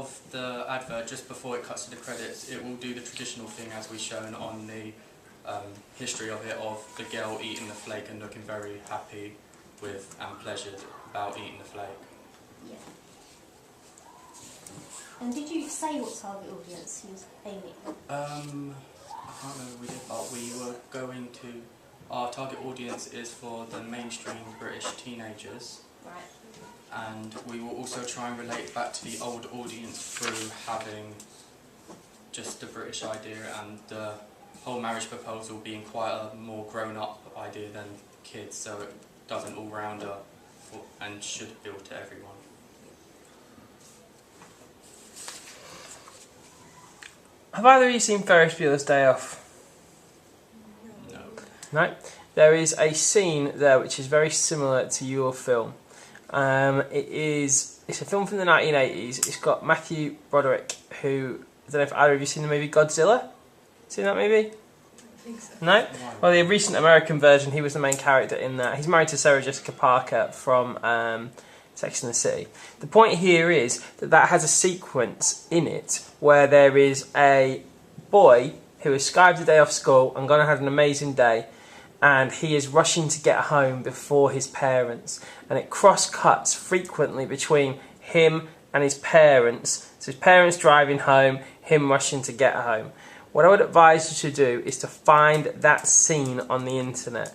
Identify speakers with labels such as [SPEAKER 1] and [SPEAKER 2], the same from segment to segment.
[SPEAKER 1] of the advert, just before it cuts to the credits, it will do the traditional thing as we've shown on the history of it, of the girl eating the flake and looking very happy with and pleasured about eating the flake.
[SPEAKER 2] Yeah. And did you say what target audience you was aiming at?
[SPEAKER 1] I can't remember we did, but we were going to... Our target audience is for the mainstream British teenagers.
[SPEAKER 2] Right.
[SPEAKER 1] And we will also try and relate back to the old audience through having just the British idea and the whole marriage proposal being quite a more grown-up idea than kids, so it does an all-rounder and should appeal to everyone.
[SPEAKER 3] Have either of you seen Ferris Bueller's Day Off?
[SPEAKER 1] No.
[SPEAKER 3] No? There is a scene there which is very similar to your film. It's a film from the 1980s. It's got Matthew Broderick, who, I don't know if either of you seen the movie Godzilla? Seen that movie?
[SPEAKER 4] I think so.
[SPEAKER 3] No? Well, the recent American version, he was the main character in that. He's married to Sarah Jessica Parker from Sex and the City. The point here is that has a sequence in it where there is a boy who has skived a day off school and gone and had an amazing day, and he is rushing to get home before his parents, and it cross-cuts frequently between him and his parents. So his parents driving home, him rushing to get home. What I would advise you to do is to find that scene on the internet.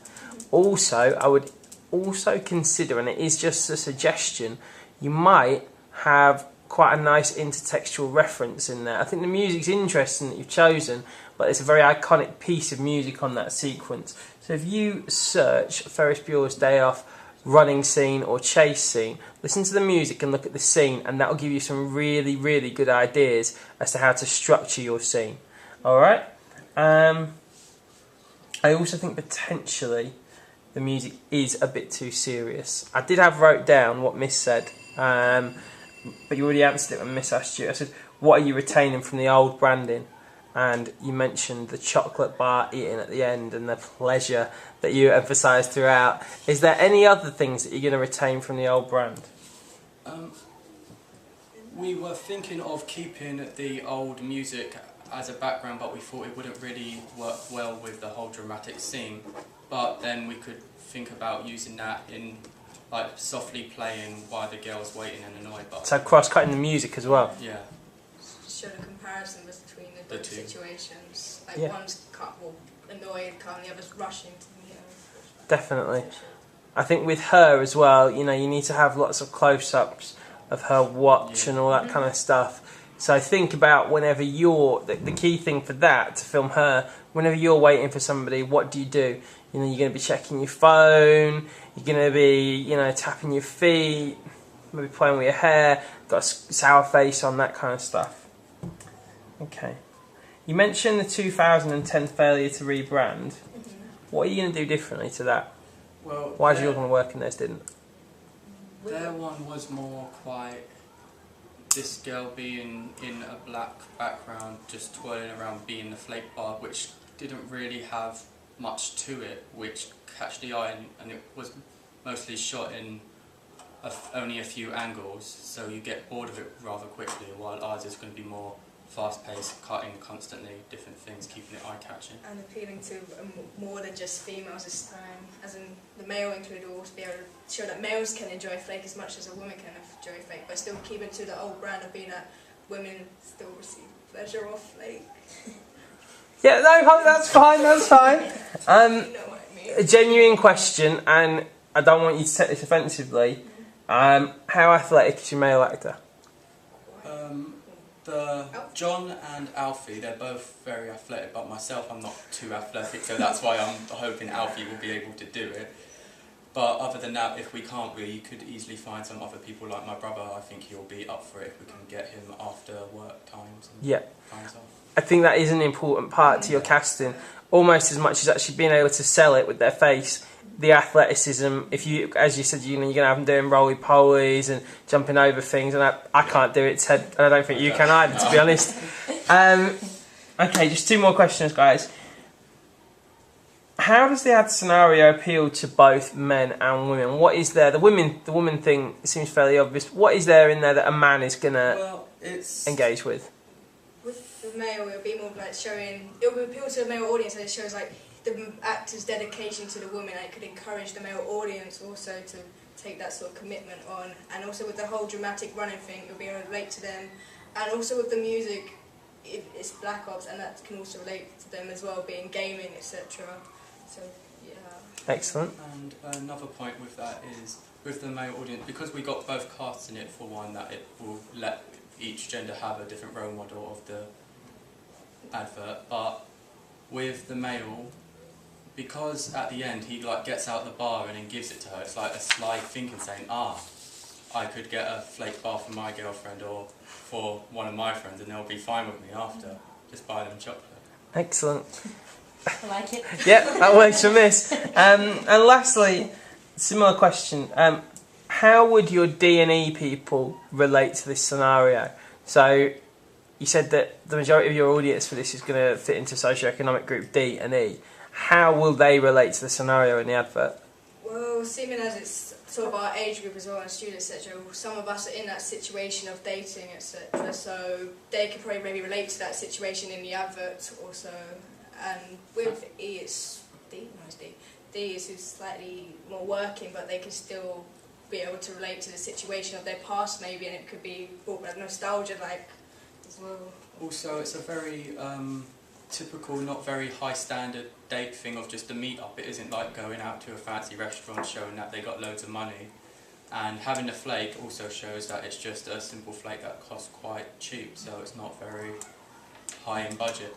[SPEAKER 3] Also, I would also consider, and it is just a suggestion, you might have quite a nice intertextual reference in there. I think the music's interesting that you've chosen, but it's a very iconic piece of music on that sequence. So if you search Ferris Bueller's Day Off running scene or chase scene, listen to the music and look at the scene, and that will give you some really, really good ideas as to how to structure your scene. Alright? I also think potentially the music is a bit too serious. I did have wrote down what Miss said, but you already answered it when Miss asked you. I said, what are you retaining from the old branding? And you mentioned the chocolate bar eating at the end and the pleasure that you emphasised throughout. Is there any other things that you're going to retain from the old brand?
[SPEAKER 1] We were thinking of keeping the old music as a background, but we thought it wouldn't really work well with the whole dramatic scene. But then we could think about using that in, like, softly playing while the girl's waiting and annoyed. But
[SPEAKER 3] So cross-cutting the music as well?
[SPEAKER 1] yeah.
[SPEAKER 4] Just show the comparison between the two situations. Like
[SPEAKER 3] Yeah.
[SPEAKER 4] one's annoyed, calm, the other's rushing to the
[SPEAKER 3] Definitely. I think with her as well, you know, you need to have lots of close-ups of her watch and all that kind of stuff. So think about whenever you're, the key thing for that, to film her, whenever you're waiting for somebody, what do? You know, you're going to be checking your phone, you're going to be, you know, tapping your feet, maybe playing with your hair, got a sour face on, that kind of stuff. Okay. You mentioned the 2010 failure to rebrand. What are you going to do differently to that?
[SPEAKER 1] Well,
[SPEAKER 3] Why did yours want to work and theirs didn't?
[SPEAKER 1] their one was more quite this girl being in a black background, just twirling around being the flake bar, which didn't really have much to it, which catch the eye, and it was mostly shot in only a few angles, so you get bored of it rather quickly, while ours is going to be more fast-paced, cutting constantly, different things, keeping it eye-catching.
[SPEAKER 4] And appealing to more than just females this time, as in the male included will also be able to show that males can enjoy flake as much as a woman can enjoy flake, but still keep it to the old brand of being that women still receive pleasure off flake.
[SPEAKER 3] Yeah, no, that's fine, that's fine.
[SPEAKER 4] You know what I mean?
[SPEAKER 3] A genuine question, and I don't want you to take this offensively. How athletic is your male actor?
[SPEAKER 1] John and Alfie, they're both very athletic, but myself, I'm not too athletic, so that's why I'm hoping Alfie will be able to do it. But other than that, if we can't really, you could easily find some other people like my brother. I think he'll be up for it if we can get him after work times and
[SPEAKER 3] Yeah.
[SPEAKER 1] times off.
[SPEAKER 3] I think that is an important part to your casting, almost as much as actually being able to sell it with their face. The athleticism, if you, as you said, you know, you're going to have them doing roly-polies and jumping over things, and I can't do it, Ted, and I don't think you can either, to be honest. Okay, just two more questions, guys. How does the ad scenario appeal to both men and women? What is there? The woman thing seems fairly obvious. What is there in there that a man is going to...
[SPEAKER 1] Well, It's
[SPEAKER 3] engage with?
[SPEAKER 4] With the male, it'll be more like showing. It will appeal to the male audience, and it shows like the actor's dedication to the woman. And it could encourage the male audience also to take that sort of commitment on. And also with the whole dramatic running thing, you'll be able to relate to them. And also with the music, it's Black Ops, and that can also relate to them as well, being gaming, etc. So yeah.
[SPEAKER 3] Excellent.
[SPEAKER 1] And another point with that is with the male audience, because we got both casts in it. For one, that it will let each gender have a different role model of the advert, but with the male, because at the end he like gets out the bar and then gives it to her, it's like a sly thinking saying, I could get a flake bar for my girlfriend or for one of my friends and they'll be fine with me after, just buy them chocolate.
[SPEAKER 3] Excellent.
[SPEAKER 2] I like it.
[SPEAKER 3] Yep, that works for Miss. And lastly, similar question. How would your D&E people relate to this scenario? So you said that the majority of your audience for this is going to fit into socioeconomic group D and E. How will they relate to the scenario in the advert?
[SPEAKER 4] Well, seeming as it's sort of our age group as well, and students, etc., some of us are in that situation of dating, etc., so they could probably maybe relate to that situation in the advert also. And with E, it's D, no, it's D. D is who's slightly more working, but they can still be able to relate to the situation of their past maybe, and it could be brought back nostalgia like as well.
[SPEAKER 1] Also, it's a very typical, not very high standard date thing of just a meet up. It isn't like going out to a fancy restaurant showing that they got loads of money. And having a flake also shows that it's just a simple flake that costs quite cheap, so it's not very high in budget.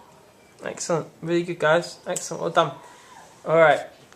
[SPEAKER 3] Excellent. Really good, guys. Excellent. Well done. All right.